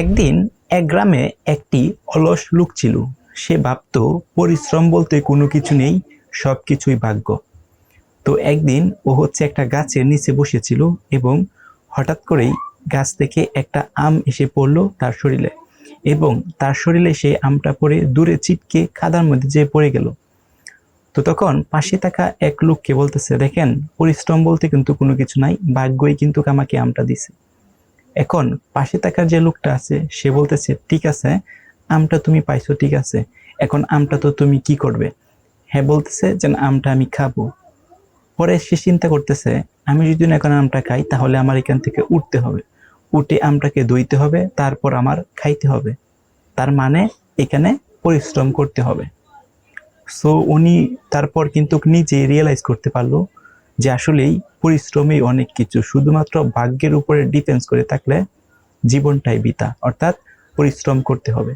একদিন এক গ্রামে একটি অলস লোক ছিল। সে ভাবতো পরিশ্রম বলতে কোনো কিছু নেই, সবকিছুই ভাগ্য। তো একদিন ও একটা গাছের নিচে বসেছিল এবং হঠাৎ করেই গাছ থেকে একটা আম এসে পড়লো তার শরীরে, এবং তার শরীরে সেই আমটা পড়ে দূরে ছিটকে কাদার মধ্যে যেয়ে পড়ে গেল। তো তখন পাশে থাকা এক লোককে বলতেছে, দেখেন, পরিশ্রম বলতে কিন্তু কোনো কিছু নাই, ভাগ্যই কিন্তু আমাকে আমটা দিছে। এখন পাশে থাকার যে লোকটা আছে সে বলতেছে, ঠিক আছে, আমটা তুমি পাইছো, ঠিক আছে, এখন আমটা তো তুমি কি করবে? হ্যাঁ বলতেছে যে আমটা আমি খাবো। পরে সে চিন্তা করতেছে, আমি যদি না এখন আমটা খাই তাহলে আমার এখান থেকে উঠতে হবে, উঠে আমটাকে ধুইতে হবে, তারপর আমার খাইতে হবে। তার মানে এখানে পরিশ্রম করতে হবে। সো উনি তারপর কিন্তু নিজে রিয়েলাইজ করতে পারলো যে আসলেই পরিশ্রমই অনেক কিছু, শুধুমাত্র ভাগ্যের উপরে ডিপেন্ড করে থাকলে জীবনটাই বৃথা, অর্থাৎ পরিশ্রম করতে হবে।